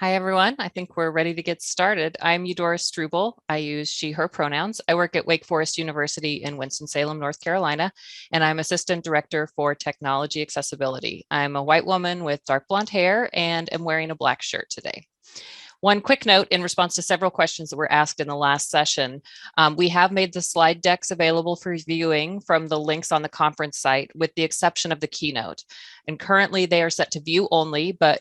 Hi, everyone. I think we're ready to get started. I'm Eudora Struble. I use she, her pronouns. I work at Wake Forest University in Winston-Salem, North Carolina, and I'm Assistant Director for Technology Accessibility. I'm a white woman with dark blonde hair and am wearing a black shirt today. One quick note in response to several questions that were asked in the last session. We have made the slide decks available for viewing from the links on the conference site, with the exception of the keynote. And currently they are set to view only, but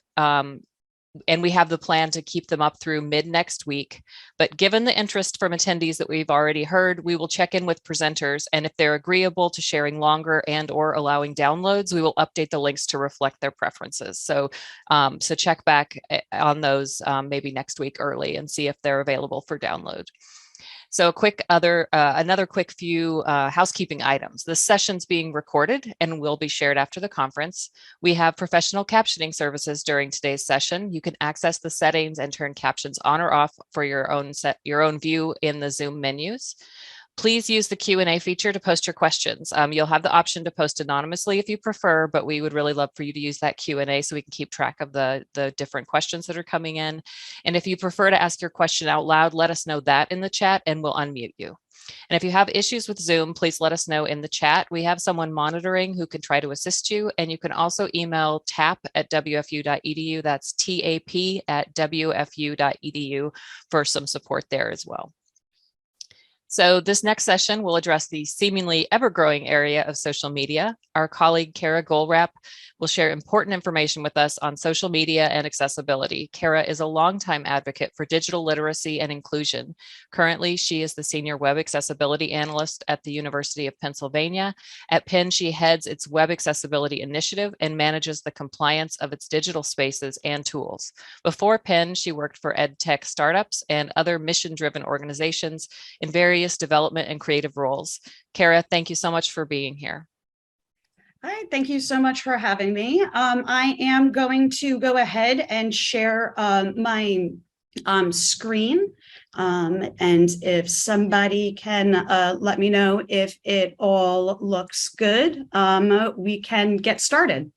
and we have the plan to keep them up through mid next week. But given the interest from attendees that we've already heard, we will check in with presenters, and if they're agreeable to sharing longer and or allowing downloads, we will update the links to reflect their preferences. So check back on those maybe next week early and see if they're available for download. So another quick few housekeeping items. This session's being recorded and will be shared after the conference. We have professional captioning services during today's session. You can access the settings and turn captions on or off for your own view in the Zoom menus. Please use the Q&A feature to post your questions. You'll have the option to post anonymously if you prefer, but we would really love for you to use that Q&A so we can keep track of the different questions that are coming in. And if you prefer to ask your question out loud, let us know that in the chat and we'll unmute you. And if you have issues with Zoom, please let us know in the chat. We have someone monitoring who can try to assist you. And you can also email tap@wfu.edu. That's TAP@wfu.edu for some support there as well. So this next session will address the seemingly ever-growing area of social media. Our colleague, Kara Gaulrapp, will share important information with us on social media and accessibility. Kara is a longtime advocate for digital literacy and inclusion. Currently, she is the Senior Web Accessibility Analyst at the University of Pennsylvania. At Penn, she heads its Web Accessibility Initiative and manages the compliance of its digital spaces and tools. Before Penn, she worked for EdTech startups and other mission-driven organizations in various development and creative roles. Kara, thank you so much for being here. Hi, thank you so much for having me. I am going to go ahead and share my screen. And if somebody can let me know if it all looks good, we can get started.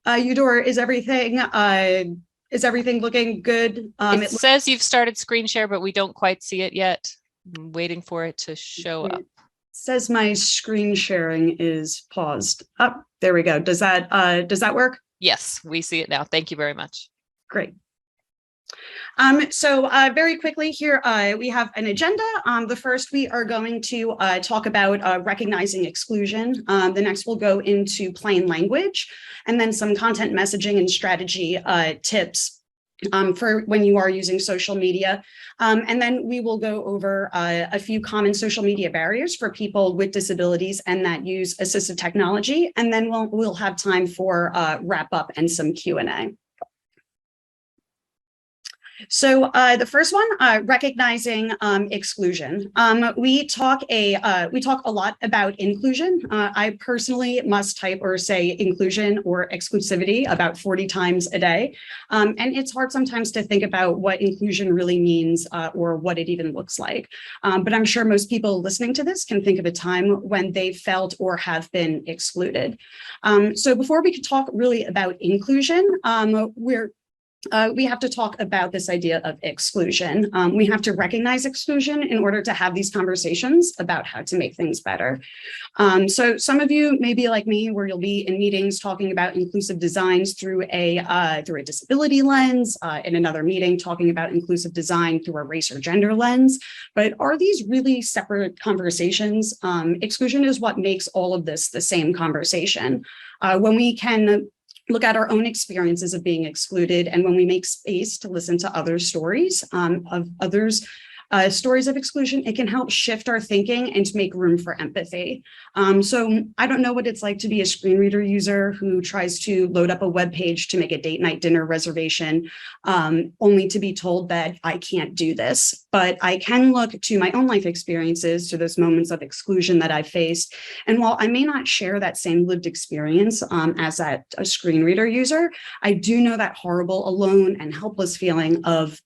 Eudora, is everything looking good? It says you've started screen share, but we don't quite see it yet. I'm waiting for it to show up. It says my screen sharing is paused. Oh, there we go. Does that work? Yes, we see it now. Thank you very much. Great. So very quickly here, we have an agenda. The first, we are going to talk about recognizing exclusion. The next, we'll go into plain language, and then some content messaging and strategy tips for when you are using social media. And then we will go over a few common social media barriers for people with disabilities and that use assistive technology. And then we'll have time for wrap up and some Q&A. So the first one, recognizing exclusion. We talk a lot about inclusion. I personally must type or say inclusion or exclusivity about 40 times a day. And it's hard sometimes to think about what inclusion really means or what it even looks like. But I'm sure most people listening to this can think of a time when they felt or have been excluded. So before we could talk really about inclusion, we have to talk about this idea of exclusion. We have to recognize exclusion in order to have these conversations about how to make things better. So some of you may be like me, where you'll be in meetings talking about inclusive designs through a disability lens, in another meeting talking about inclusive design through a race or gender lens. But are these really separate conversations? Exclusion is what makes all of this the same conversation. When we can look at our own experiences of being excluded, and when we make space to listen to other stories of others' stories of exclusion, it can help shift our thinking and to make room for empathy. So I don't know what it's like to be a screen reader user who tries to load up a web page to make a date night dinner reservation, only to be told that I can't do this. But I can look to my own life experiences, to those moments of exclusion that I faced. And while I may not share that same lived experience as a screen reader user, I do know that horrible, alone, and helpless feeling of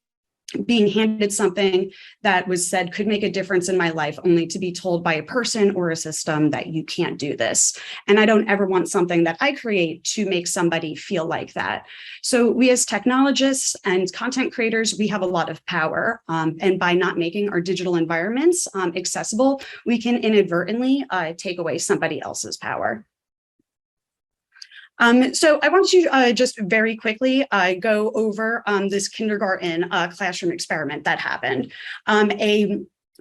being handed something that was said could make a difference in my life, only to be told by a person or a system that you can't do this. And I don't ever want something that I create to make somebody feel like that. So we as technologists and content creators, we have a lot of power. And by not making our digital environments accessible, we can inadvertently take away somebody else's power. So I want to just very quickly go over this kindergarten classroom experiment that happened.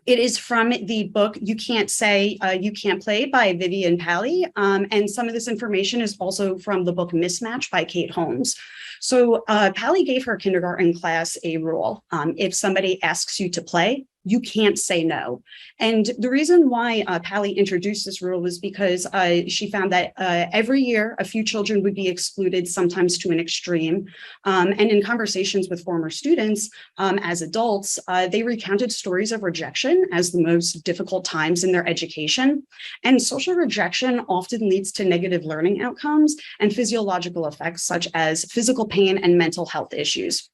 It is from the book You Can't Say, You Can't Play by Vivian Pally. And some of this information is also from the book Mismatch by Kate Holmes. So Pally gave her kindergarten class a rule. If somebody asks you to play, you can't say no. And the reason why Pally introduced this rule was because she found that every year a few children would be excluded, sometimes to an extreme. And in conversations with former students as adults, they recounted stories of rejection as the most difficult times in their education. And social rejection often leads to negative learning outcomes and physiological effects such as physical pain and mental health issues.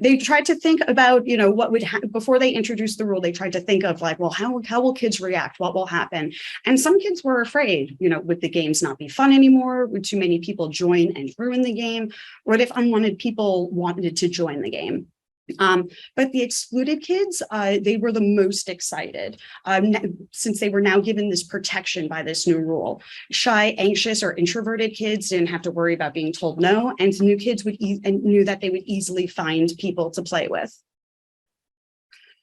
They tried to think about, what would happen before they introduced the rule. They tried to think of like, well, how will kids react? What will happen? And some kids were afraid, would the games not be fun anymore? Would too many people join and ruin the game? What if unwanted people wanted to join the game? But the excluded kids, they were the most excited since they were now given this protection by this new rule. Shy, anxious, or introverted kids didn't have to worry about being told no, and new kids knew that they would easily find people to play with.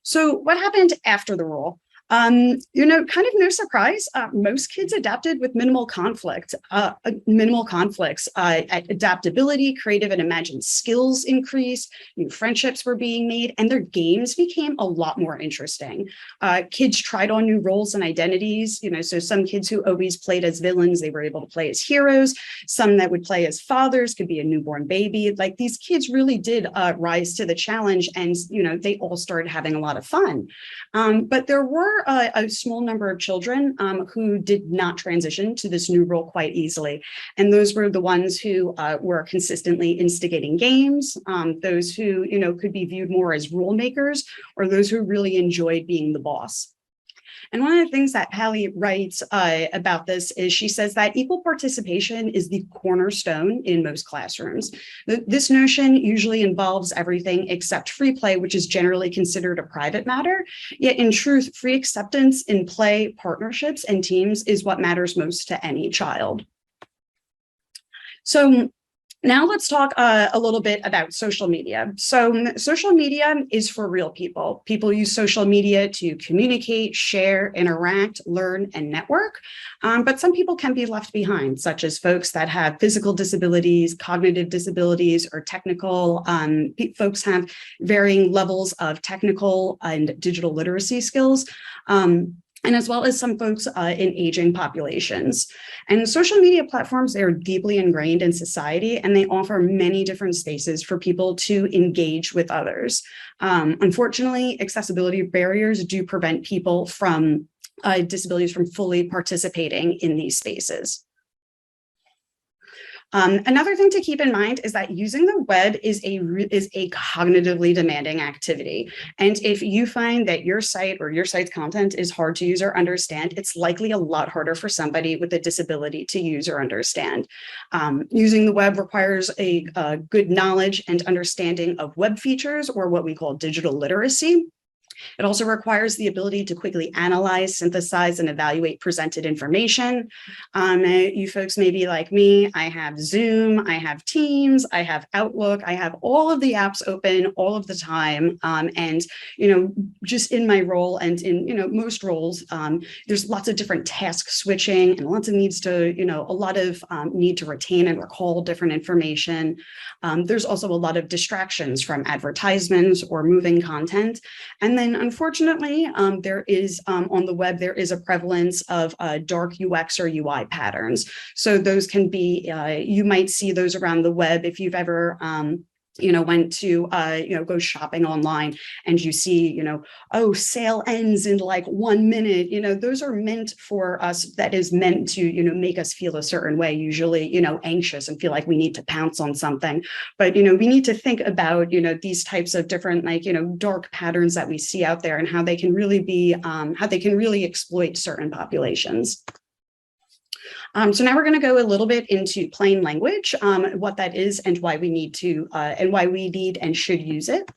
So what happened after the rule? Kind of no surprise, most kids adapted with minimal conflicts. Adaptability, creative and imagined skills increased, new friendships were being made, and their games became a lot more interesting. Kids tried on new roles and identities, so some kids who always played as villains, they were able to play as heroes. Some that would play as fathers, could be a newborn baby. Like these kids really did rise to the challenge, and they all started having a lot of fun. But there were a small number of children who did not transition to this new role quite easily. And those were the ones who were consistently instigating games, those who, could be viewed more as rule makers, or those who really enjoyed being the boss. And one of the things that Pally writes about this is she says that equal participation is the cornerstone in most classrooms. This notion usually involves everything except free play, which is generally considered a private matter. Yet in truth, free acceptance in play, partnerships, and teams is what matters most to any child. So now let's talk a little bit about social media. So social media is for real people. People use social media to communicate, share, interact, learn, and network. But some people can be left behind, such as folks that have physical disabilities, cognitive disabilities, or technical. Folks have varying levels of technical and digital literacy skills. And as well as some folks in aging populations. And social media platforms, they are deeply ingrained in society, and they offer many different spaces for people to engage with others. Unfortunately, accessibility barriers do prevent people from disabilities from fully participating in these spaces. Another thing to keep in mind is that using the web is a cognitively demanding activity. And if you find that your site or your site's content is hard to use or understand, it's likely a lot harder for somebody with a disability to use or understand. Using the web requires a good knowledge and understanding of web features, or what we call digital literacy. It also requires the ability to quickly analyze, synthesize, and evaluate presented information. You folks may be like me. I have Zoom, I have Teams, I have Outlook, I have all of the apps open all of the time. And, just in my role and in, most roles, there's lots of different task switching and lots of needs to, a lot of need to retain and recall different information. There's also a lot of distractions from advertisements or moving content. And then unfortunately, there is on the web, there is a prevalence of dark UX or UI patterns. So those can be, you might see those around the web if you've ever went to, go shopping online and you see, oh, sale ends in like 1 minute, those are meant for us. That is meant to, make us feel a certain way, usually, anxious and feel like we need to pounce on something. But, we need to think about, these types of different, like, dark patterns that we see out there and how they can really be, how they can really exploit certain populations. So now we're going to go a little bit into plain language, what that is and why we need to and why we need and should use it.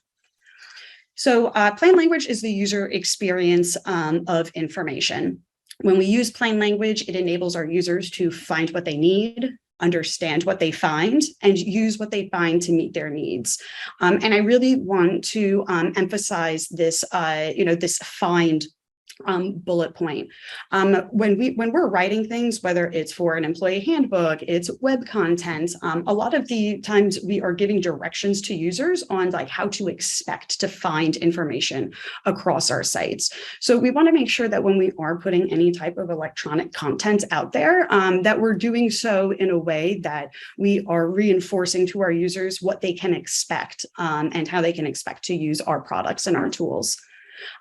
So plain language is the user experience of information. When we use plain language, it enables our users to find what they need, understand what they find, and use what they find to meet their needs. And I really want to emphasize this, this find bullet point. When we're writing things, whether it's for an employee handbook, it's web content, a lot of the times we are giving directions to users on like how to expect to find information across our sites. So we want to make sure that when we are putting any type of electronic content out there, that we're doing so in a way that we are reinforcing to our users what they can expect and how they can expect to use our products and our tools.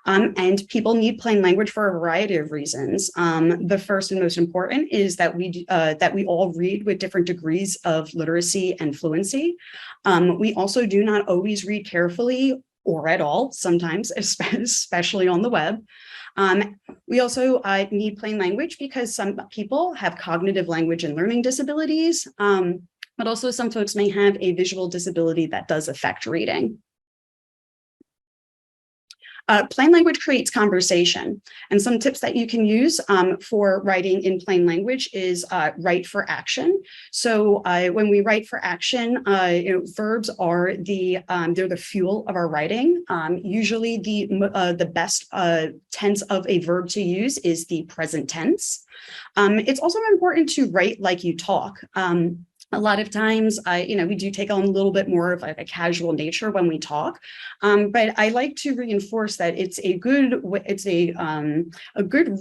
And people need plain language for a variety of reasons. The first and most important is that we all read with different degrees of literacy and fluency. We also do not always read carefully or at all, sometimes, especially on the web. We also need plain language because some people have cognitive language and learning disabilities, but also some folks may have a visual disability that does affect reading. Plain language creates conversation, and some tips that you can use for writing in plain language is write for action. So when we write for action, verbs are they're the fuel of our writing. Usually the best tense of a verb to use is the present tense. It's also important to write like you talk. A lot of times, we do take on a little bit more of like a casual nature when we talk, but I like to reinforce that it's a good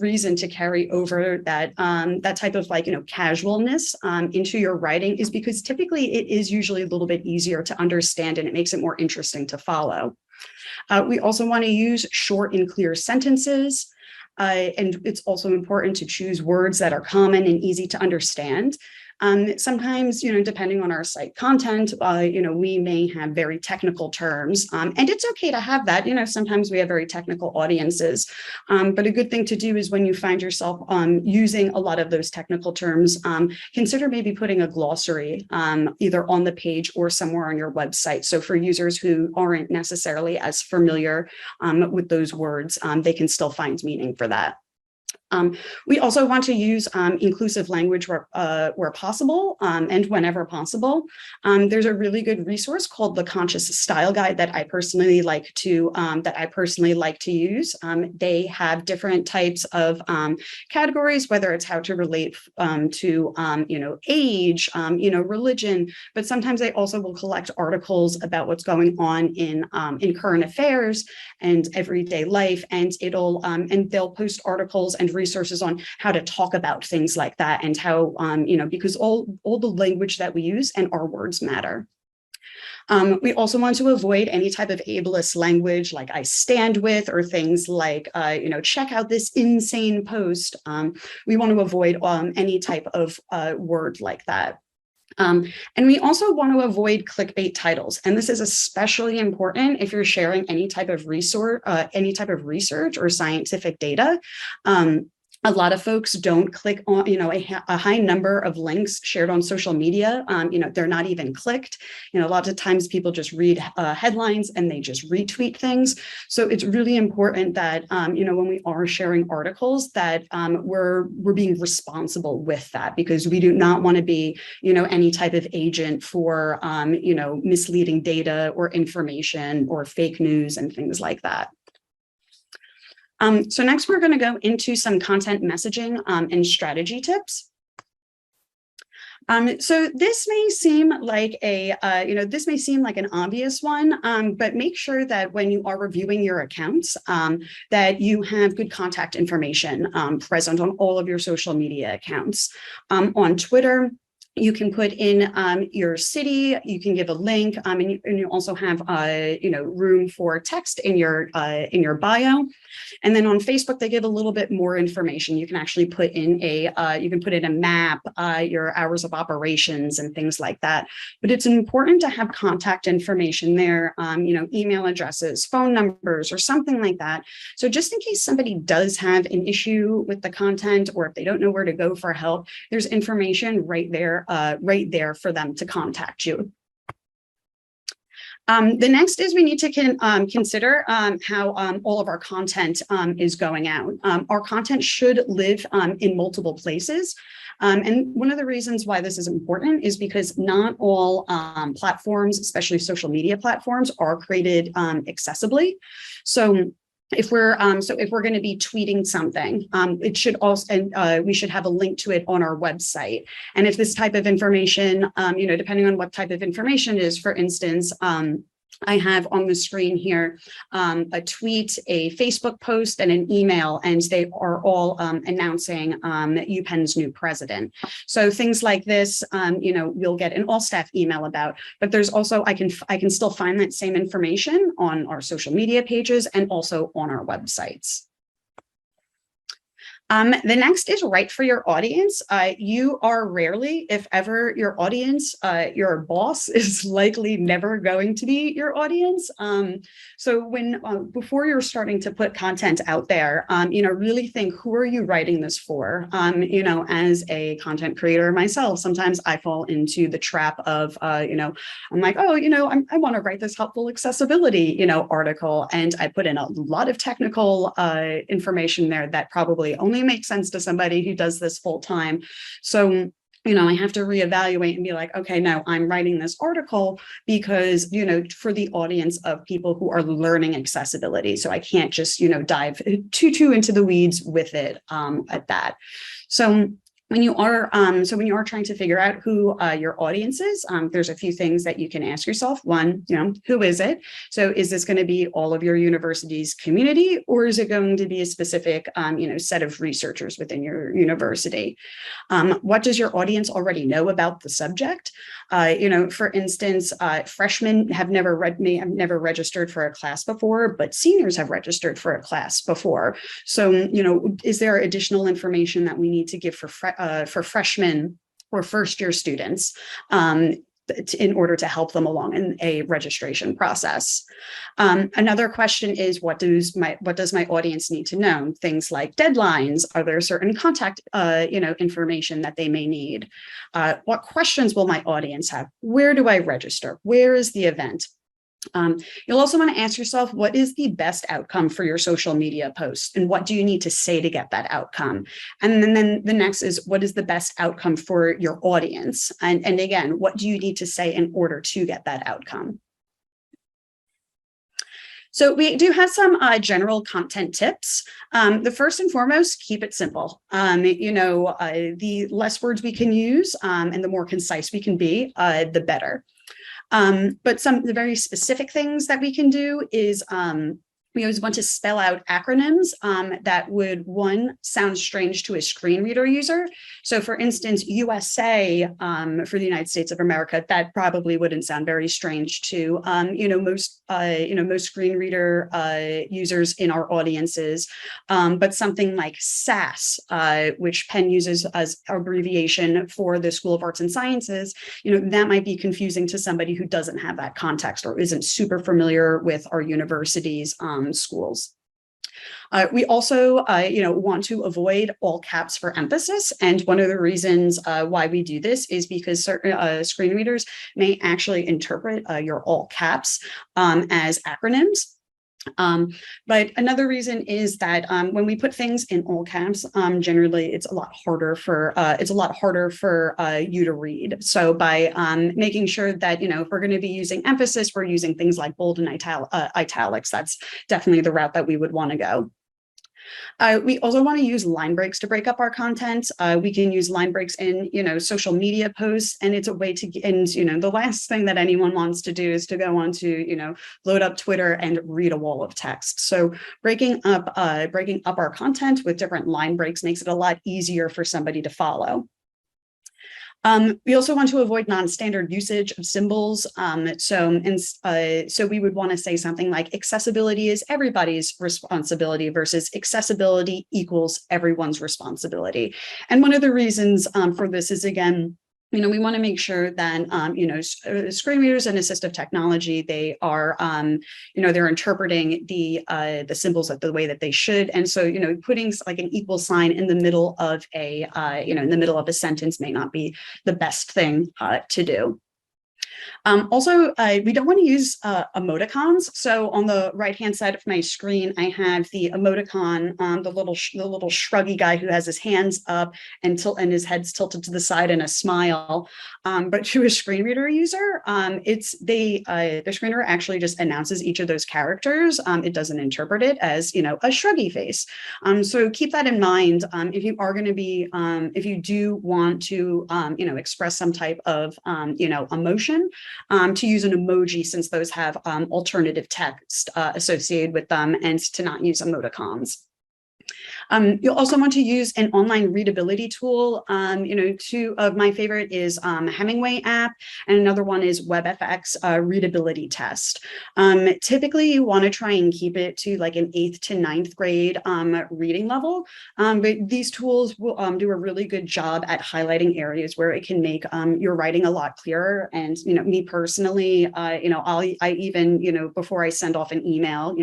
reason to carry over that that type of casualness into your writing is because typically it is usually a little bit easier to understand and it makes it more interesting to follow. We also want to use short and clear sentences. And it's also important to choose words that are common and easy to understand. Sometimes, depending on our site content, we may have very technical terms, and it's okay to have that. Sometimes we have very technical audiences, but a good thing to do is when you find yourself using a lot of those technical terms, consider maybe putting a glossary either on the page or somewhere on your website. So for users who aren't necessarily as familiar with those words, they can still find meaning for that. We also want to use inclusive language where possible and whenever possible. There's a really good resource called the Conscious Style Guide that I personally like to use. They have different types of categories, whether it's how to relate to age, religion, but sometimes they also will collect articles about what's going on in current affairs and everyday life, and they'll post articles and resources on how to talk about things like that and how, because all the language that we use and our words matter. We also want to avoid any type of ableist language like I stand with or things like, check out this insane post. We want to avoid any type of word like that. And we also want to avoid clickbait titles. And this is especially important if you're sharing any type of research or scientific data. A lot of folks don't click on, a high number of links shared on social media. They're not even clicked. A lot of times people just read headlines and they just retweet things. So it's really important that, when we are sharing articles that we're being responsible with that, because we do not want to be, any type of agent for, misleading data or information or fake news and things like that. So next, we're going to go into some content messaging and strategy tips. So this may seem like an obvious one, but make sure that when you are reviewing your accounts, that you have good contact information present on all of your social media accounts. On Twitter, You can put in your city. You can give a link, and you also have room for text in your bio. And then on Facebook, they give a little bit more information. You can actually put in a map, your hours of operations and things like that. But it's important to have contact information there, email addresses, phone numbers, or something like that. So just in case somebody does have an issue with the content, or if they don't know where to go for help, there's information right there for them to contact you. The next is we need to consider how all of our content is going out. Our content should live in multiple places. And one of the reasons why this is important is because not all platforms, especially social media platforms, are created accessibly. So if we're going to be tweeting something, it should also, and we should have a link to it on our website. And if this type of information, depending on what type of information it is, for instance, I have on the screen here a tweet, a Facebook post, and an email, and they are all announcing UPenn's new president. So things like this, we'll get an all-staff email about. But there's also I can still find that same information on our social media pages and also on our websites. The next is write for your audience. You are rarely, if ever, your audience. Your boss is likely never going to be your audience. So before you're starting to put content out there, really think, who are you writing this for? As a content creator myself, sometimes I fall into the trap of, I'm like, I want to write this helpful accessibility, article, and I put in a lot of technical information there that probably only makes sense to somebody who does this full time. So, I have to reevaluate and be like, okay, no, I'm writing this article because, for the audience of people who are learning accessibility. So I can't just, dive too into the weeds with it at that. So when you are trying to figure out who your audience is, there's a few things that you can ask yourself. One, who is it? So is this going to be all of your university's community, or is it going to be a specific, set of researchers within your university? What does your audience already know about the subject? For instance, freshmen have never registered for a class before, but seniors have registered for a class before. So, is there additional information that we need to give for freshmen or first-year students in order to help them along in a registration process? Another question is, what does my audience need to know? Things like deadlines. Are there certain contact information that they may need? What questions will my audience have? Where do I register? Where is the event? You'll also want to ask yourself, what is the best outcome for your social media post, and what do you need to say to get that outcome? And then the next is, what is the best outcome for your audience? And again, what do you need to say in order to get that outcome? So we do have some general content tips. The first and foremost, keep it simple. The less words we can use and the more concise we can be, the better. But some of the very specific things that we can do is we always want to spell out acronyms that would, one, sound strange to a screen reader user. So for instance, USA for the United States of America, that probably wouldn't sound very strange to most screen reader users in our audiences. But something like SAS, which Penn uses as abbreviation for the School of Arts and Sciences, that might be confusing to somebody who doesn't have that context or isn't super familiar with our university's schools. We also, want to avoid all caps for emphasis. And one of the reasons why we do this is because certain screen readers may actually interpret your all caps as acronyms. But another reason is that when we put things in all caps, generally it's a lot harder for you to read. So by making sure that if we're going to be using emphasis, we're using things like bold and italics. That's definitely the route that we would want to go. We also want to use line breaks to break up our content. We can use line breaks in, social media posts, and it's a way to, and, the last thing that anyone wants to do is to go on to, load up Twitter and read a wall of text. So breaking up our content with different line breaks makes it a lot easier for somebody to follow. We also want to avoid non-standard usage of symbols. So we would want to say something like accessibility is everybody's responsibility versus accessibility equals everyone's responsibility. And one of the reasons for this is, again, we want to make sure that, screen readers and assistive technology, they are, they're interpreting the symbols the way that they should. And so, putting like an equal sign in the middle of in the middle of a sentence may not be the best thing to do. Also, we don't want to use emoticons. So on the right-hand side of my screen, I have the emoticon, the little shruggy guy who has his hands up and his head's tilted to the side in a smile. But to a screen reader user, the screen reader actually just announces each of those characters. It doesn't interpret it as, a shruggy face. So keep that in mind. If you are going to be, if you do want to, express some type of, emotion, to use an emoji, since those have alternative text associated with them, and to not use emoticons. You'll also want to use an online readability tool. Two of my favorite is Hemingway app, and another one is WebFX readability test. Typically, you want to try and keep it to like an 8th to 9th grade reading level, but these tools will do a really good job at highlighting areas where it can make your writing a lot clearer. And me personally, I even before I send off an email,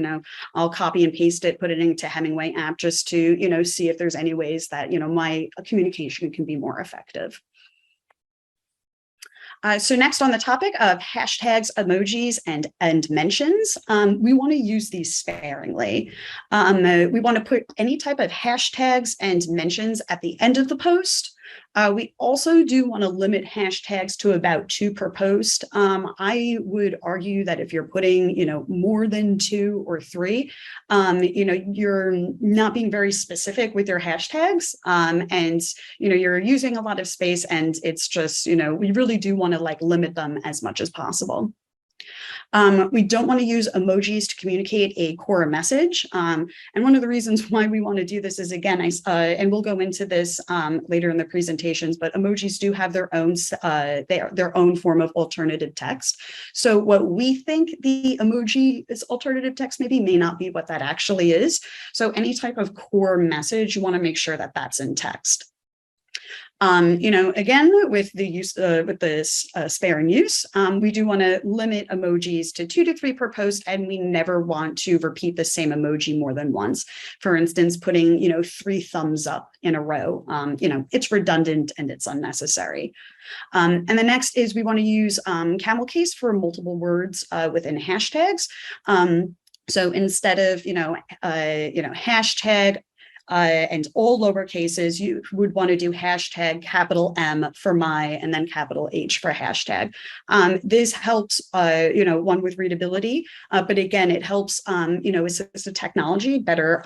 I'll copy and paste it, put it into Hemingway app just to see if there's any ways that my communication can be more effective. So next, on the topic of hashtags, emojis, and mentions, we want to use these sparingly. We want to put any type of hashtags and mentions at the end of the post. We also do want to limit hashtags to about 2 per post. I would argue that if you're putting, more than 2 or 3, you're not being very specific with your hashtags, and you're using a lot of space, and it's just, we really do want to limit them as much as possible. We don't want to use emojis to communicate a core message. And one of the reasons why we want to do this is, again, and we'll go into this later in the presentations, but emojis do have their own form of alternative text. So what we think the emoji is alternative text may not be what that actually is. So any type of core message, you want to make sure that that's in text. Again, with the use with this sparing use, we do want to limit emojis to 2 to 3 per post, and we never want to repeat the same emoji more than once. For instance, putting 3 thumbs up in a row, it's redundant and it's unnecessary. And the next is we want to use camel case for multiple words within hashtags. So instead of hashtag and all lower cases, you would want to do hashtag capital M for my, and then capital H for hashtag. This helps, one with readability, but again, it helps, assistive technology better,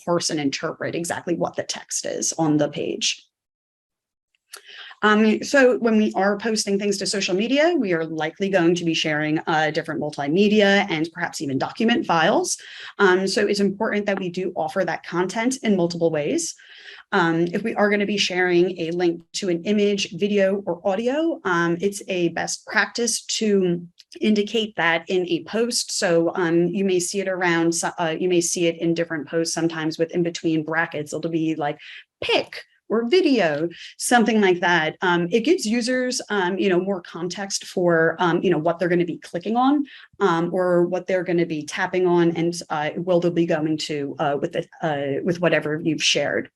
parse and interpret exactly what the text is on the page. So when we are posting things to social media, we are likely going to be sharing different multimedia and perhaps even document files. So it's important that we do offer that content in multiple ways. If we are going to be sharing a link to an image, video, or audio, it's a best practice to indicate that in a post. So you may see it around, you may see it in different posts, sometimes with in between brackets, it'll be like pic or video, something like that. It gives users, more context for, what they're going to be clicking on, or what they're going to be tapping on, and will they be going to with whatever you've shared.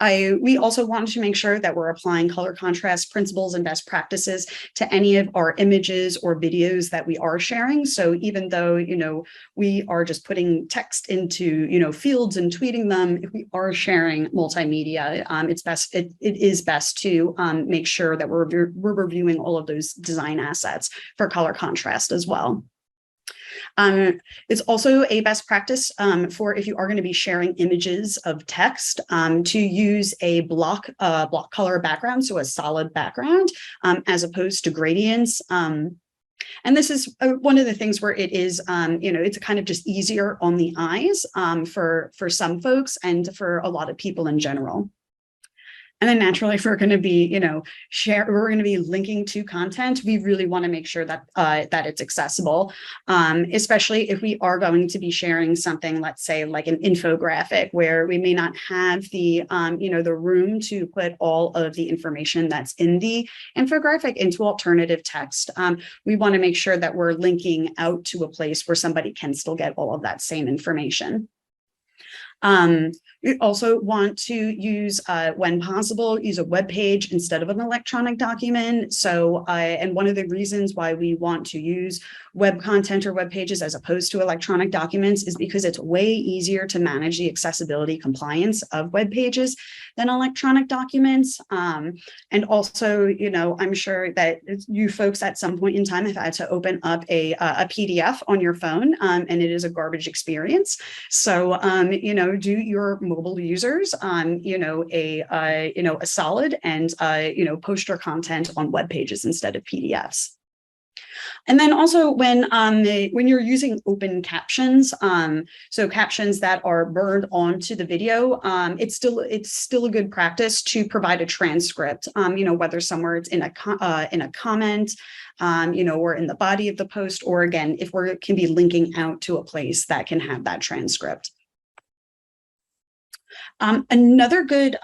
We also want to make sure that we're applying color contrast principles and best practices to any of our images or videos that we are sharing. So even though, we are just putting text into, fields and tweeting them, if we are sharing multimedia, it is best to make sure that we're reviewing all of those design assets for color contrast as well. It's also a best practice for if you are going to be sharing images of text to use a block color background, so a solid background, as opposed to gradients. And this is one of the things where it is, it's kind of just easier on the eyes for some folks and for a lot of people in general. And then naturally, if we're going to be, we're going to be linking to content, we really want to make sure that that it's accessible, especially if we are going to be sharing something, let's say like an infographic, where we may not have the, the room to put all of the information that's in the infographic into alternative text. We want to make sure that we're linking out to a place where somebody can still get all of that same information. You also want to use, when possible, use a web page instead of an electronic document. So, and one of the reasons why we want to use web content or web pages as opposed to electronic documents is because it's way easier to manage the accessibility compliance of web pages than electronic documents. And also, I'm sure that you folks at some point in time have had to open up a PDF on your phone, and it is a garbage experience. So, do your mobile users, a solid and, post your content on web pages instead of PDFs. And then also when you're using open captions, so captions that are burned onto the video, it's still a good practice to provide a transcript, whether somewhere it's in a comment, or in the body of the post, or again, if we can be linking out to a place that can have that transcript. Another good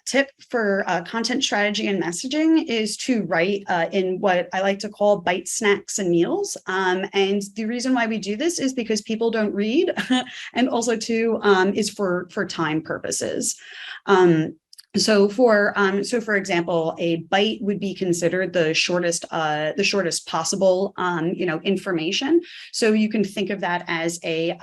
tip for content strategy and messaging is to write in what I like to call bite snacks and meals. And the reason why we do this is because people don't read, and also too is for time purposes. So for example, a bite would be considered the shortest possible, information. So you can think of that as a,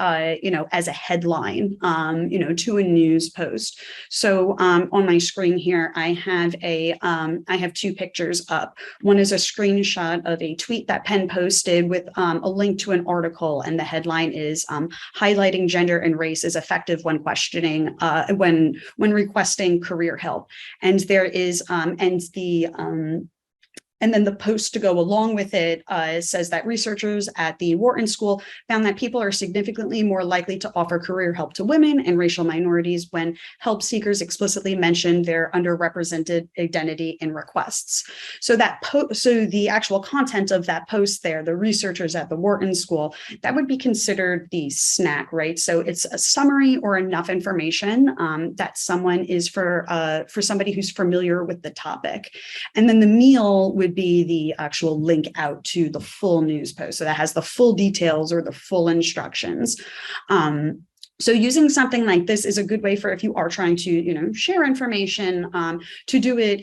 as a headline, to a news post. So on my screen here, I have two pictures up. One is a screenshot of a tweet that Penn posted with a link to an article, and the headline is highlighting gender and race is effective when questioning, when requesting career help. And there is, and then the post to go along with it says that researchers at the Wharton School found that people are significantly more likely to offer career help to women and racial minorities when help seekers explicitly mention their underrepresented identity in requests. So so the actual content of that post there, the researchers at the Wharton School, that would be considered the snack, right? So it's a summary or enough information that someone is for somebody who's familiar with the topic. And then the meal would be the actual link out to the full news post. So that has the full details or the full instructions. So using something like this is a good way for if you are trying to, share information, to do it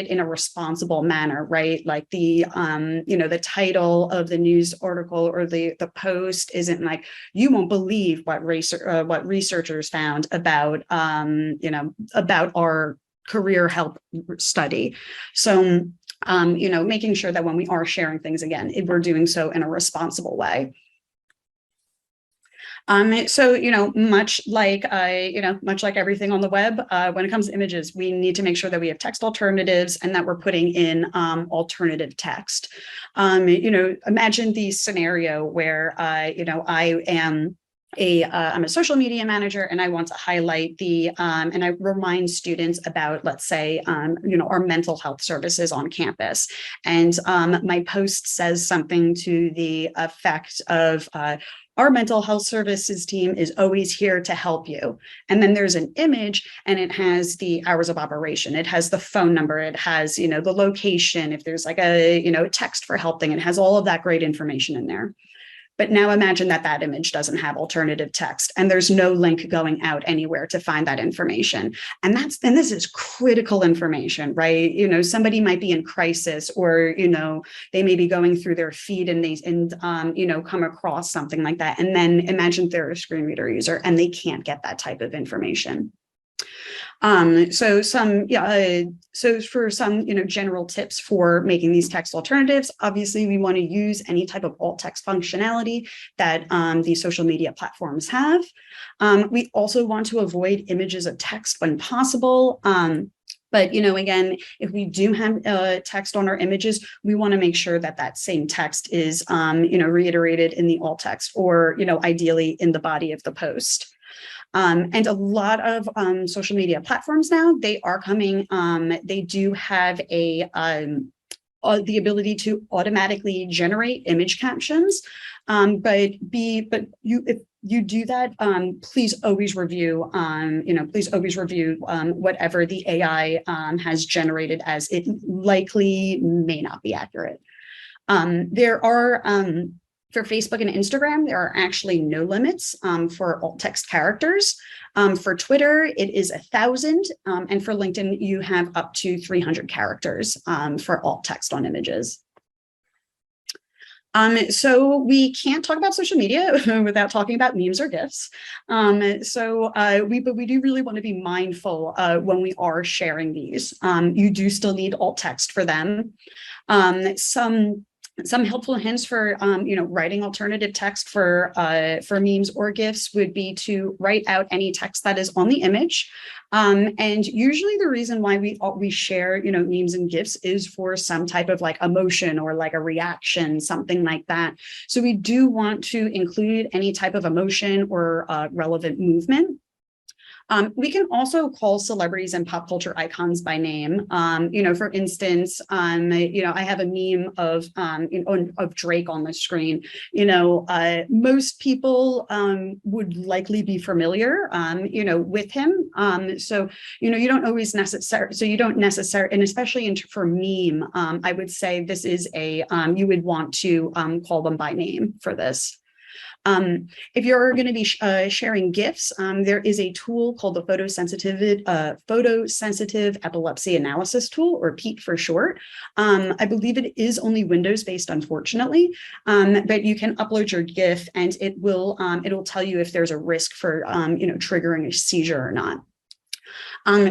in a responsible manner, right? Like the, the title of the news article or the post isn't like, you won't believe what researchers found about, about our career help study. So, making sure that when we are sharing things, again, we're doing so in a responsible way. So, much like everything on the web, when it comes to images, we need to make sure that we have text alternatives and that we're putting in alternative text. Imagine the scenario where, I'm a social media manager and I want to highlight and I remind students about, let's say, our mental health services on campus. And my post says something to the effect of, our mental health services team is always here to help you. And then there's an image and it has the hours of operation. It has the phone number. It has, the location. If there's like a, text for help thing, it has all of that great information in there. But now imagine that image doesn't have alternative text and there's no link going out anywhere to find that information. And this is critical information, right? Somebody might be in crisis or, they may be going through their feed and come across something like that. And then imagine they're a screen reader user and they can't get that type of information. So for some, general tips for making these text alternatives, obviously we want to use any type of alt text functionality that the social media platforms have. We also want to avoid images of text when possible. But, again, if we do have text on our images, we want to make sure that same text is, reiterated in the alt text or, ideally in the body of the post. And a lot of social media platforms now, they are coming, they do have the ability to automatically generate image captions. If you do that, please always review, please always review whatever the AI has generated, as it likely may not be accurate. There are for Facebook and Instagram, there are actually no limits for alt text characters. For Twitter, it is 1,000, and for LinkedIn, you have up to 300 characters for alt text on images. So we can't talk about social media without talking about memes or gifs. But we do really want to be mindful when we are sharing these. You do still need alt text for them. Some helpful hints for writing alternative text for memes or GIFs would be to write out any text that is on the image. And usually the reason why we share memes and GIFs is for some type of like emotion or like a reaction, something like that. So we do want to include any type of emotion or relevant movement. We can also call celebrities and pop culture icons by name. For instance, I have a meme of Drake on the screen. Most people would likely be familiar, with him. So you don't always necessarily. So you don't necessarily, and especially for meme, I would say this is you would want to call them by name for this. If you're going to be sharing GIFs, there is a tool called the photosensitive epilepsy analysis tool, or PEAT for short. I believe it is only Windows based, unfortunately, but you can upload your GIF and it'll tell you if there's a risk for triggering a seizure or not.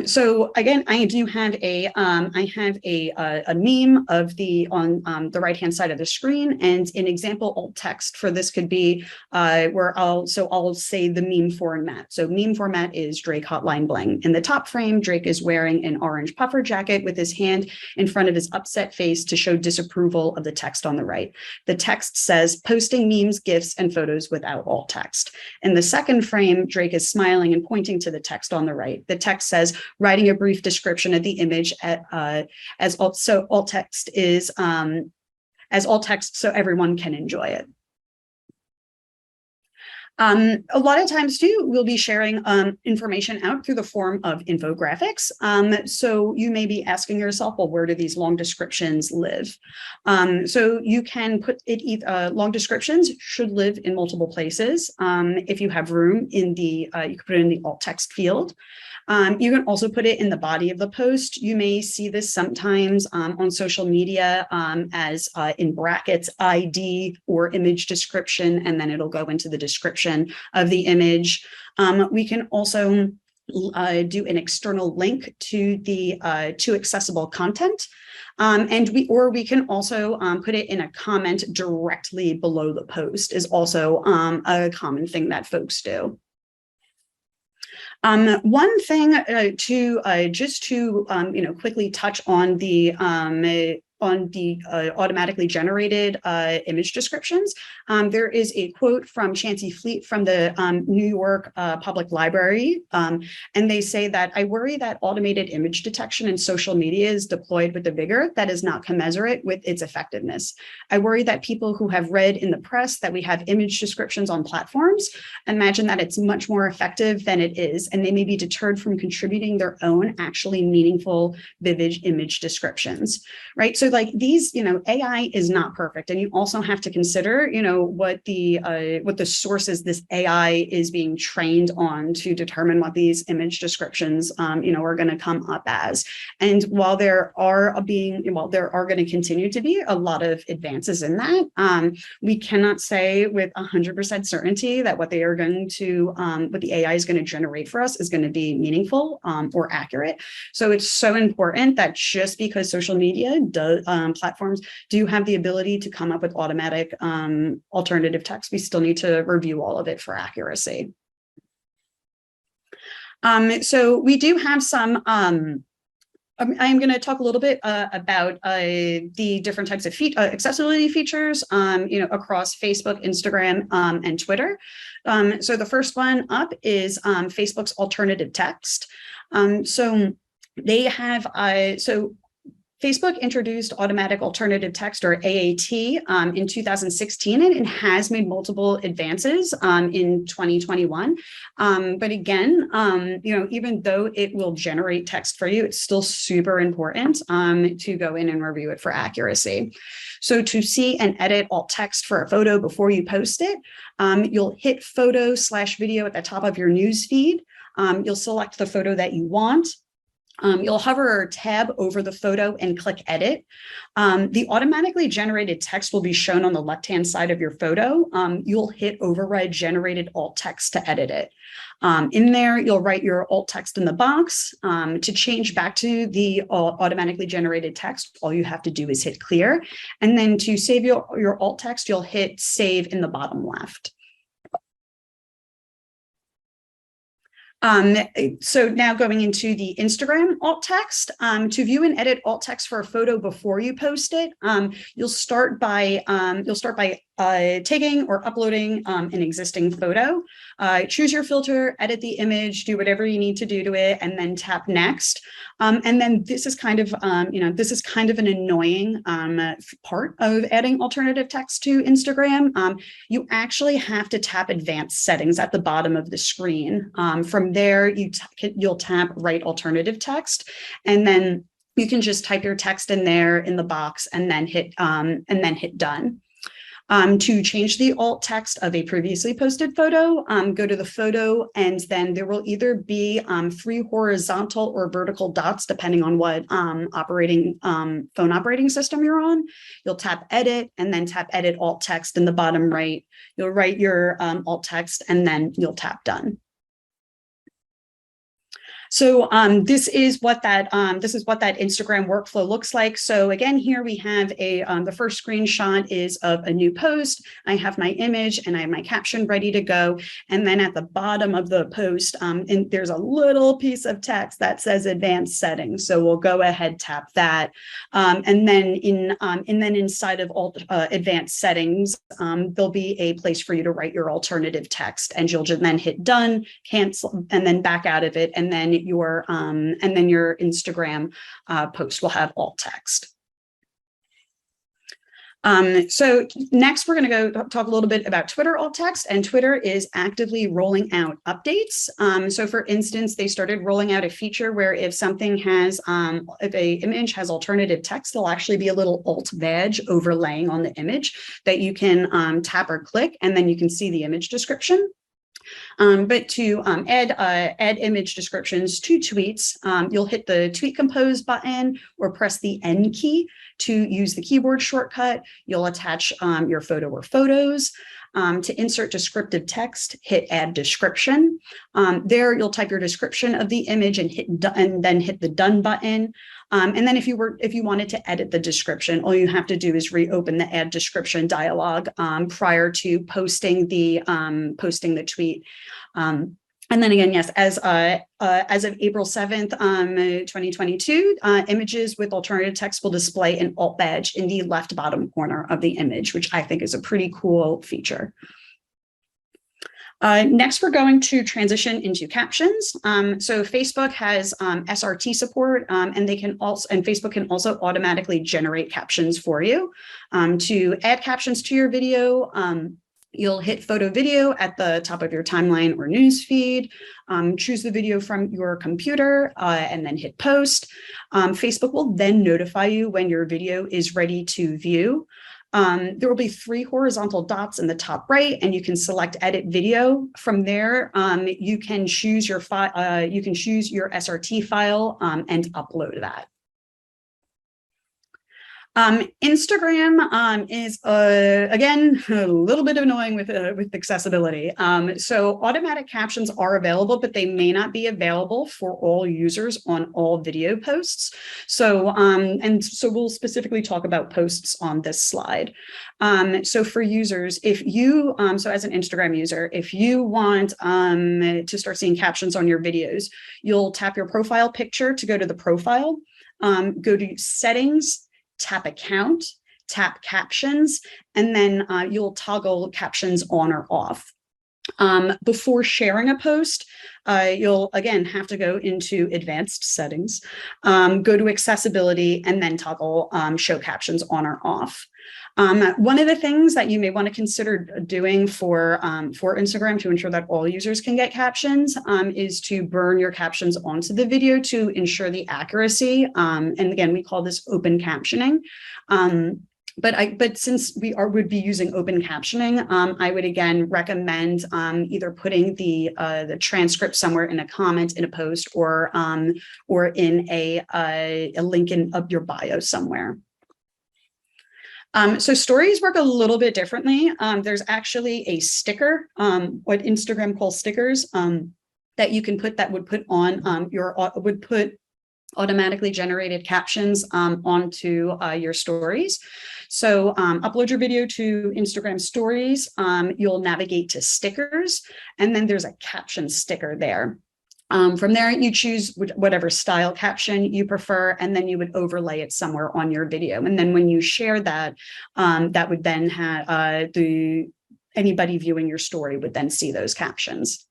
So again, I do have a meme of on the right hand side of the screen, and an example alt text for this could be where I'll say the meme format. So meme format is Drake Hotline Bling. In the top frame, Drake is wearing an orange puffer jacket with his hand in front of his upset face to show disapproval of the text on the right. The text says posting memes, GIFs, and photos without alt text. In the second frame, Drake is smiling and pointing to the text on the right. The text says, writing a brief description of the image as alt text so everyone can enjoy it. A lot of times too, we'll be sharing information out through the form of infographics. So you may be asking yourself, well, where do these long descriptions live? So you can put it, long descriptions should live in multiple places. If you have room in you can put it in the alt text field. You can also put it in the body of the post. You may see this sometimes on social media as in brackets ID or image description, and then it'll go into the description of the image. We can also do an external link to the to accessible content. We can also put it in a comment directly below the post, is also a common thing that folks do. One thing just to quickly touch on the automatically generated image descriptions. There is a quote from Chancey Fleet from the New York Public Library, and they say that, "I worry that automated image detection in social media is deployed with a vigor that is not commensurate with its effectiveness. I worry that people who have read in the press that we have image descriptions on platforms imagine that it's much more effective than it is, and they may be deterred from contributing their own actually meaningful, vivid image descriptions," right? So like these, AI is not perfect. And you also have to consider, what the sources this AI is being trained on to determine what these image descriptions, are going to come up as. And while there are going to continue to be a lot of advances in that, we cannot say with 100% certainty that what the AI is going to generate for us is going to be meaningful or accurate. So it's so important that just because social media platforms do have the ability to come up with automatic alternative text, we still need to review all of it for accuracy. So we do have some I'm going to talk a little bit about the different types of accessibility features, across Facebook, Instagram, and Twitter. So the first one up is Facebook's alternative text. So they have Facebook introduced automatic alternative text, or AAT, in 2016, and it has made multiple advances in 2021. But again, even though it will generate text for you, it's still super important to go in and review it for accuracy. So to see and edit alt text for a photo before you post it, you'll hit photo/video at the top of your news feed. You'll select the photo that you want. You'll hover or tab over the photo and click edit. The automatically generated text will be shown on the left-hand side of your photo. You'll hit override generated alt text to edit it. In there, you'll write your alt text in the box. To change back to the automatically generated text, all you have to do is hit clear. And then to save your alt text, you'll hit save in the bottom left. So now going into the Instagram alt text, to view and edit alt text for a photo before you post it, you'll start by taking or uploading an existing photo. Choose your filter, edit the image, do whatever you need to do to it, and then tap next. And then this is kind of an annoying part of adding alternative text to Instagram. You actually have to tap advanced settings at the bottom of the screen. From there, you'll tap write alternative text, and then you can just type your text in there in the box and then hit done. To change the alt text of a previously posted photo, go to the photo, and then there will either be 3 horizontal or vertical dots, depending on what phone operating system you're on. You'll tap edit and then tap edit alt text in the bottom right. You'll write your alt text and then you'll tap done. So this is what that Instagram workflow looks like. So again, here we have the first screenshot is of a new post. I have my image and I have my caption ready to go. And then at the bottom of the post, and there's a little piece of text that says advanced settings. So we'll go ahead, tap that. And then inside of advanced settings, there'll be a place for you to write your alternative text, and you'll just then hit done, cancel, and then back out of it. And then your Instagram post will have alt text. So next, we're going to go talk a little bit about Twitter alt text, and Twitter is actively rolling out updates. So for instance, they started rolling out a feature where if an image has alternative text, there'll actually be a little alt badge overlaying on the image that you can tap or click, and then you can see the image description. But to add image descriptions to tweets, you'll hit the tweet compose button or press the N key to use the keyboard shortcut. You'll attach your photo or photos. To insert descriptive text, hit add description. There you'll type your description of the image and then hit the done button. And then if you wanted to edit the description, all you have to do is reopen the add description dialog prior to posting the tweet. And then again, yes, as of April 7th, 2022, images with alternative text will display an alt badge in the left bottom corner of the image, which I think is a pretty cool feature. Next, we're going to transition into captions. So Facebook has SRT support, and Facebook can also automatically generate captions for you. To add captions to your video, you'll hit photo video at the top of your timeline or news feed, choose the video from your computer, and then hit post. Facebook will then notify you when your video is ready to view. There will be 3 horizontal dots in the top right, and you can select edit video. From there, you can choose your SRT file and upload that. Instagram is, again, a little bit annoying with accessibility. So automatic captions are available, but they may not be available for all users on all video posts. So, so we'll specifically talk about posts on this slide. So for users, if you, so as an Instagram user, if you want to start seeing captions on your videos, you'll tap your profile picture to go to the profile. go to settings, tap account, tap captions, and then you'll toggle captions on or off. Before sharing a post, you'll again have to go into advanced settings, go to accessibility, and then toggle show captions on or off. One of the things that you may want to consider doing for Instagram to ensure that all users can get captions is to burn your captions onto the video to ensure the accuracy. And again, we call this open captioning. But since would be using open captioning, I would again recommend either putting the transcript somewhere in a comment in a post or in a link in up your bio somewhere. So stories work a little bit differently. There's actually a sticker, what Instagram calls stickers, that you can put that would put on automatically generated captions onto your stories. So upload your video to Instagram stories, you'll navigate to stickers, and then there's a caption sticker there. From there, you choose whatever style caption you prefer, and then you would overlay it somewhere on your video. And then when you share that, that would then have anybody viewing your story would then see those captions.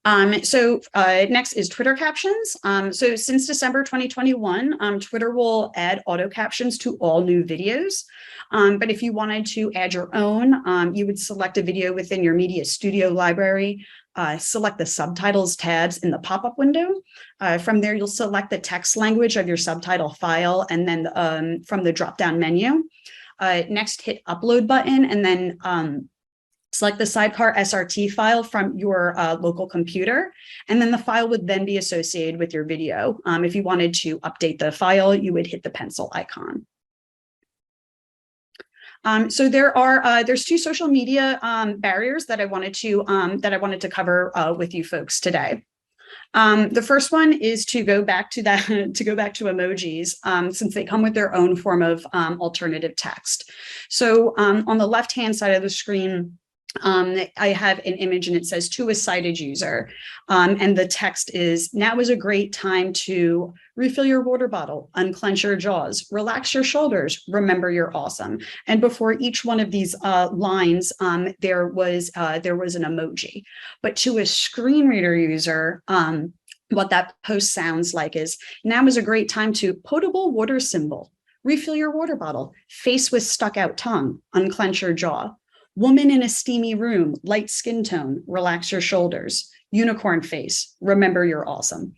Next is Twitter captions. So since December 2021, Twitter will add auto captions to all new videos. But if you wanted to add your own, you would select a video within your Media Studio library, select the subtitles tabs in the pop-up window. From there, you'll select the text language of your subtitle file, and then from the drop-down menu. Next, hit upload button, and then select the sidecar SRT file from your local computer, and then the file would then be associated with your video. If you wanted to update the file, you would hit the pencil icon. So there's two social media barriers that I wanted to cover with you folks today. The first one is to go back to emojis, since they come with their own form of alternative text. So on the left-hand side of the screen, I have an image and it says to a sighted user, and the text is, now is a great time to refill your water bottle, unclench your jaws, relax your shoulders, remember you're awesome. And before each one of these lines, there was an emoji. But to a screen reader user, what that post sounds like is, now is a great time to potable water symbol, refill your water bottle, face with stuck out tongue, unclench your jaw. Woman in a steamy room, light skin tone, relax your shoulders, unicorn face, remember you're awesome.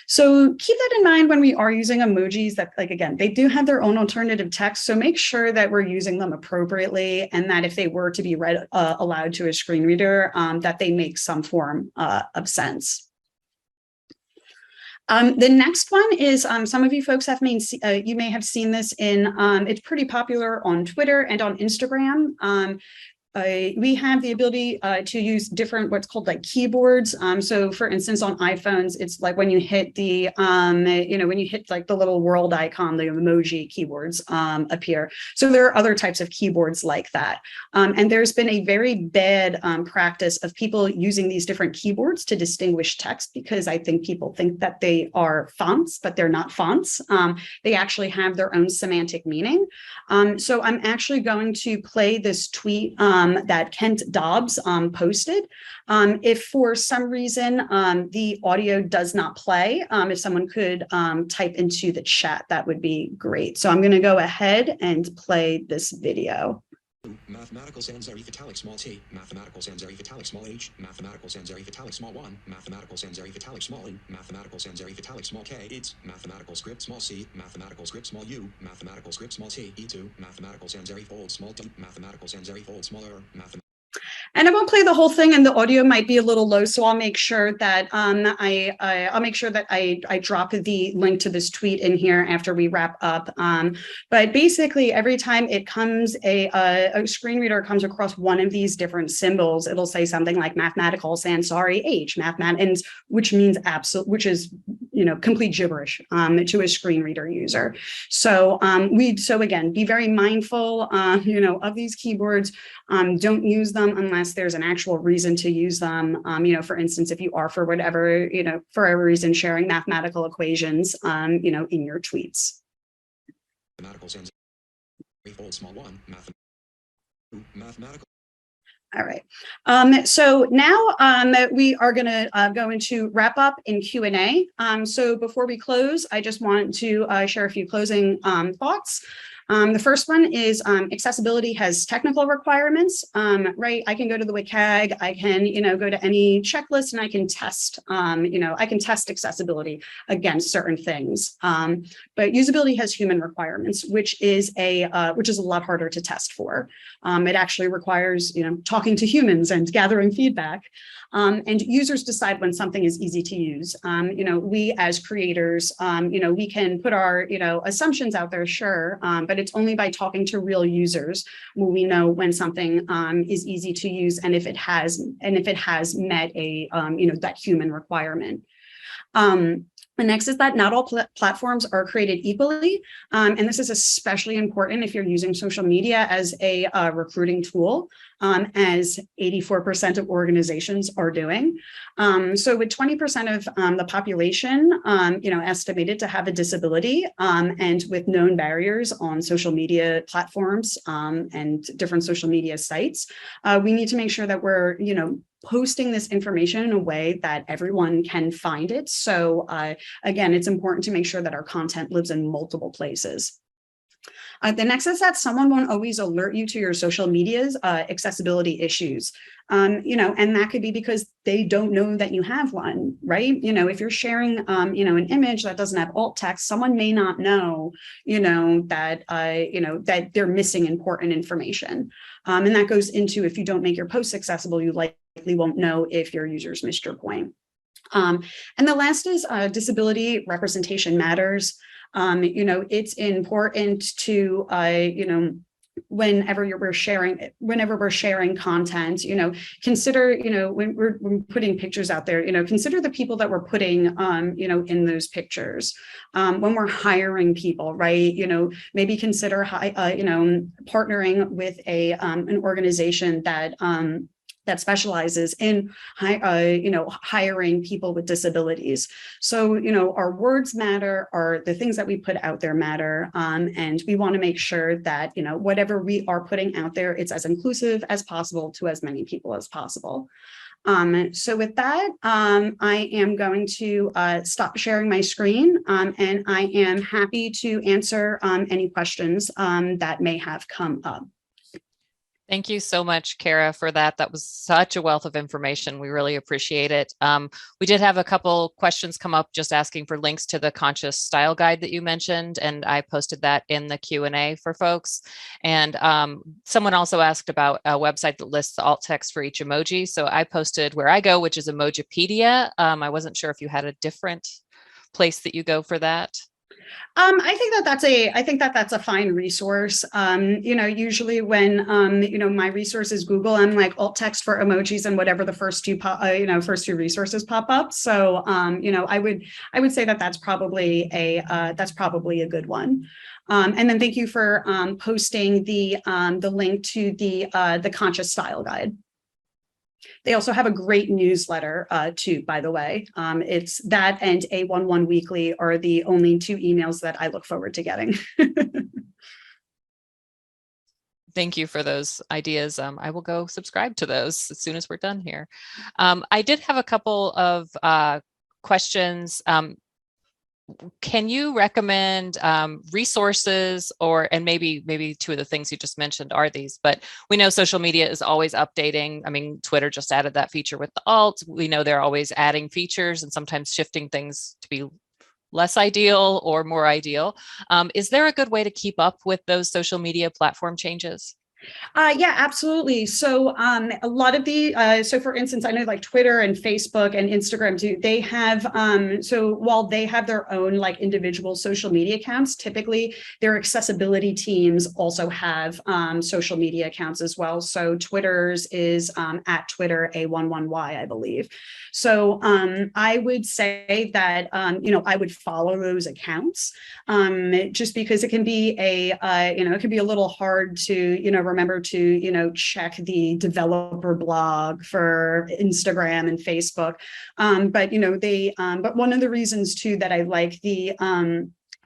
So keep that in mind when we are using emojis that, like, again, they do have their own alternative text. So make sure that we're using them appropriately, and that if they were to be read aloud to a screen reader, that they make some form of sense. The next one is, some of you folks you may have seen this in, it's pretty popular on Twitter and on Instagram. We have the ability to use different what's called like keyboards. So for instance, on iPhones, it's like when you hit the, when you hit like the little world icon, the emoji keyboards appear. So there are other types of keyboards like that. And there's been a very bad practice of people using these different keyboards to distinguish text, because I think people think that they are fonts, but they're not fonts. They actually have their own semantic meaning. So I'm actually going to play this tweet that Kent Dobbs posted. If for some reason the audio does not play, if someone could type into the chat, that would be great. So I'm going to go ahead and play this video. Mathematical sans serif italic small t, mathematical sans serif italic small h, mathematical sans serif italic small 1, mathematical sans serif italic small n, mathematical sans serif italic small k, it's mathematical script small c, mathematical script small u, mathematical script small t, e2, mathematical sans serif old small t, mathematical sans serif old small r, And I won't play the whole thing, and the audio might be a little low, so I'll make sure that I drop the link to this tweet in here after we wrap up. But basically, every time it comes, a screen reader comes across one of these different symbols, it'll say something like mathematical sans serif h, which means absolute, which is complete gibberish to a screen reader user. So again, be very mindful, of these keyboards. Don't use them unless there's an actual reason to use them. For instance, if you are for whatever, for whatever reason, sharing mathematical equations, in your tweets. Mathematical sans fold small one mathematical. All right. So now we are going to go into wrap up in Q&A. So before we close, I just want to share a few closing thoughts. The first one is accessibility has technical requirements, right? I can go to the WCAG, I can, go to any checklist and I can test, I can test accessibility against certain things. But usability has human requirements, which is a lot harder to test for. It actually requires, talking to humans and gathering feedback. And users decide when something is easy to use. We as creators, we can put our, assumptions out there, sure, but it's only by talking to real users will we know when something is easy to use and if it has met a, that human requirement. The next is that not all platforms are created equally. And this is especially important if you're using social media as a recruiting tool, as 84% of organizations are doing. So with 20% of the population, estimated to have a disability, and with known barriers on social media platforms and different social media sites, we need to make sure that we're, posting this information in a way that everyone can find it. So again, it's important to make sure that our content lives in multiple places. The next is that someone won't always alert you to your social media's accessibility issues. And that could be because they don't know that you have one, right? If you're sharing, an image that doesn't have alt text, someone may not know, that they're missing important information. And that goes into, if you don't make your posts accessible, you likely won't know if your users missed your point. And the last is disability representation matters. It's important to, whenever we're sharing content, consider, when we're putting pictures out there, consider the people that we're putting, in those pictures. When we're hiring people, right, maybe consider, partnering with an organization that specializes in hiring people with disabilities. So, our words matter, the things that we put out there matter. And we want to make sure that, whatever we are putting out there, it's as inclusive as possible to as many people as possible. So with that, I am going to stop sharing my screen, and I am happy to answer any questions that may have come up. Thank you so much, Kara, for that. That was such a wealth of information. We really appreciate it. We did have a couple questions come up just asking for links to the conscious style guide that you mentioned, and I posted that in the Q&A for folks. And someone also asked about a website that lists the alt text for each emoji. So I posted where I go, which is Emojipedia. I wasn't sure if you had a different place that you go for that. I think that's a fine resource. Usually when, my resource is Google, I'm like alt text for emojis and whatever the first two resources pop up. So, I would say that that's probably a good one. And then thank you for posting the link to the conscious style guide. They also have a great newsletter too, by the way. It's that and A11 Weekly are the only two emails that I look forward to getting. Thank you for those ideas. I will go subscribe to those as soon as we're done here. I did have a couple of questions. Can you recommend resources and maybe two of the things you just mentioned are these, but we know social media is always updating. I mean, Twitter just added that feature with the alt. We know they're always adding features and sometimes shifting things to be less ideal or more ideal. Is there a good way to keep up with those social media platform changes? Yeah, absolutely. So a lot of the, so for instance, I know like Twitter and Facebook and Instagram too, they have, so while they have their own like individual social media accounts, typically their accessibility teams also have social media accounts as well. So Twitter's is at Twitter A11Y, I believe. So I would say that, I would follow those accounts just because it can be it can be a little hard to, remember to, check the developer blog for Instagram and Facebook. But one of the reasons too that I like the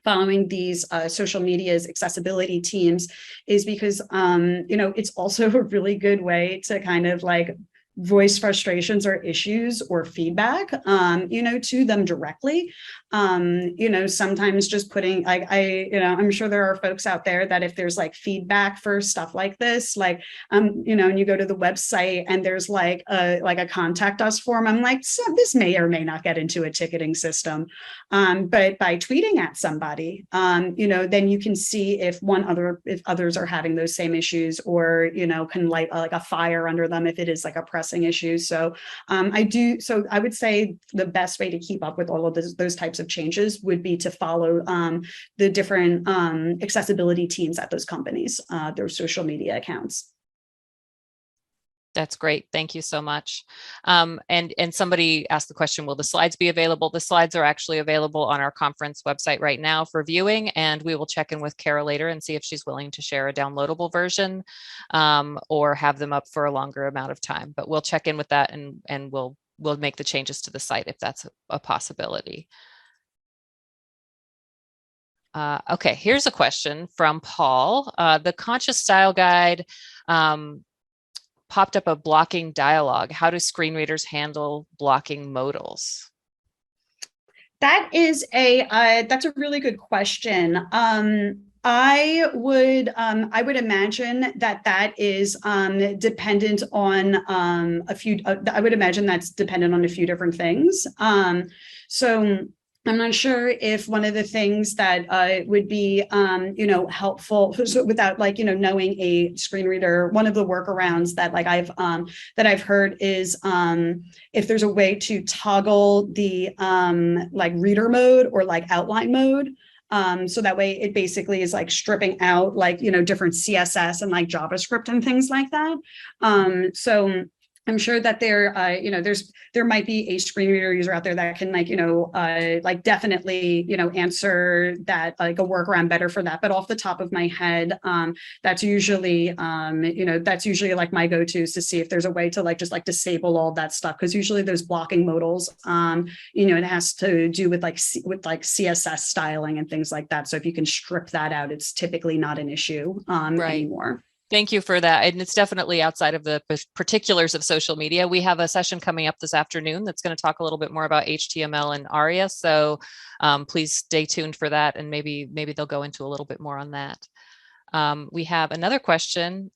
following these social media's accessibility teams is because it's also a really good way to kind of like voice frustrations or issues or feedback to them directly. Sometimes just putting I'm sure there are folks out there that if there's like feedback for stuff like this, like and you go to the website and there's like a contact us form, I'm like, so this may or may not get into a ticketing system. But by tweeting at somebody, then you can see if others are having those same issues, or can light like a fire under them if it is like a pressing issue. So I would say the best way to keep up with all of those types of changes would be to follow the different accessibility teams at those companies, their social media accounts. That's great. Thank you so much. And somebody asked the question, will the slides be available? The slides are actually available on our conference website right now for viewing, and we will check in with Kara later and see if she's willing to share a downloadable version or have them up for a longer amount of time. But we'll check in with that, and we'll make the changes to the site if that's a possibility. Okay, here's a question from Paul. The Conscious Style Guide popped up a blocking dialogue. How do screen readers handle blocking modals? That's a really good question. I would imagine that is dependent on I would imagine that's dependent on a few different things. So I'm not sure if one of the things that would be, helpful without knowing a screen reader. One of the workarounds that I've heard is if there's a way to toggle the reader mode or outline mode. So that way it basically is stripping out different CSS and JavaScript and things like that. So I'm sure that there might be a screen reader user out there that can definitely answer that a workaround better for that. But off the top of my head, that's usually my go-tos to see if there's a way to just disable all that stuff, because usually those blocking modals, it has to do with CSS styling and things like that. So if you can strip that out, it's typically not an issue anymore. Thank you for that. And it's definitely outside of the particulars of social media. We have a session coming up this afternoon that's going to talk a little bit more about HTML and ARIA. So please stay tuned for that. And maybe they'll go into a little bit more on that. We have another question,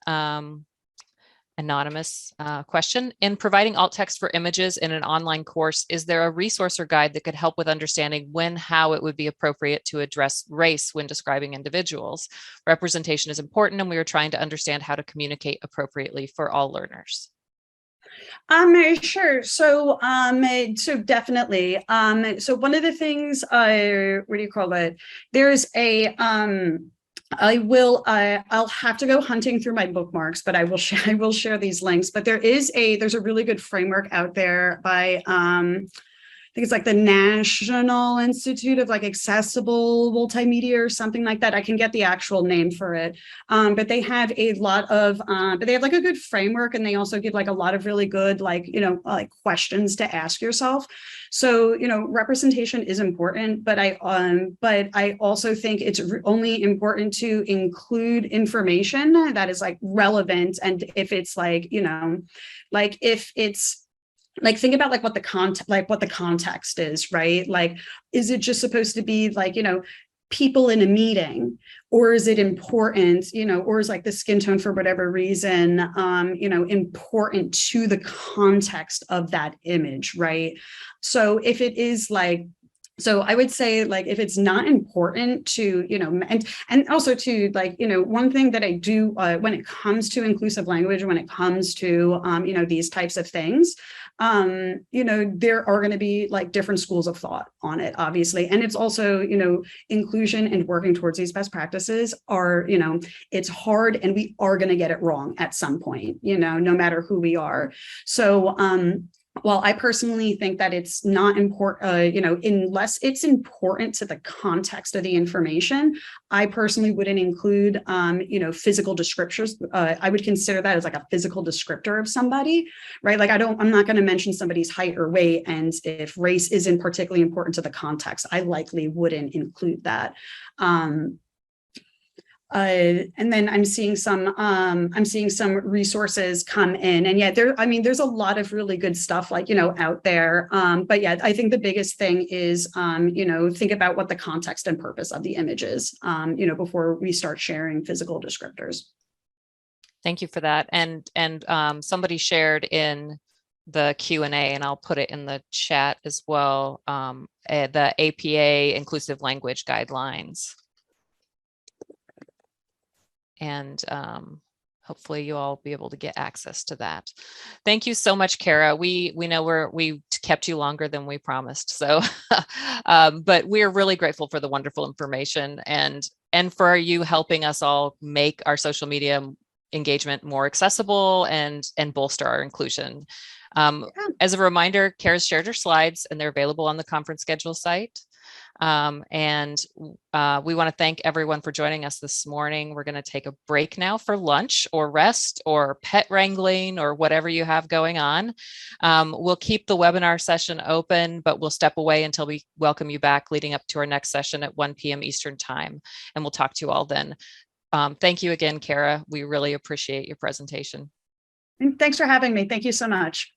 anonymous question. In providing alt text for images in an online course, is there a resource or guide that could help with understanding how it would be appropriate to address race when describing individuals? Representation is important, and we are trying to understand how to communicate appropriately for all learners. Sure. So definitely. So one of the things, there's a, I'll have to go hunting through my bookmarks, but I will share these links. But there's a really good framework out there by I think it's the National Institute of Accessible Multimedia or something like that. I can get the actual name for it. But they have a lot of, but they have a good framework, and they also give a lot of really good, questions to ask yourself. So, representation is important, but I also think it's only important to include information that is relevant. And if it's if it's, think about what the context is, right? Is it just supposed to be people in a meeting, or is it important, or is the skin tone for whatever reason, important to the context of that image, right? So if it is So I would say, like, if it's not important to, and also to, like, one thing that I do when it comes to inclusive language, when it comes to, these types of things, there are going to be like different schools of thought on it, obviously. And it's also, inclusion and working towards these best practices are, it's hard, and we are going to get it wrong at some point, no matter who we are. So, well, I personally think that it's not important, unless it's important to the context of the information. I personally wouldn't include, physical descriptors. I would consider that as like a physical descriptor of somebody, right? Like I'm not going to mention somebody's height or weight. And if race isn't particularly important to the context, I likely wouldn't include that. And then I'm seeing some resources come in, and yeah, there's a lot of really good stuff, like, out there. But yeah, I think the biggest thing is, think about what the context and purpose of the image is, before we start sharing physical descriptors. Thank you for that. And somebody shared in the Q&A, and I'll put it in the chat as well, the APA Inclusive Language Guidelines. And hopefully you all be able to get access to that. Thank you so much, Kara. We know we kept you longer than we promised. So, but we're really grateful for the wonderful information and for you helping us all make our social media engagement more accessible and bolster our inclusion. As a reminder, Kara's shared her slides, and they're available on the conference schedule site. And we want to thank everyone for joining us this morning. We're going to take a break now for lunch or rest or pet wrangling or whatever you have going on. We'll keep the webinar session open, but we'll step away until we welcome you back leading up to our next session at 1 p.m. Eastern time. And we'll talk to you all then. Thank you again, Kara. We really appreciate your presentation. And thanks for having me. Thank you so much.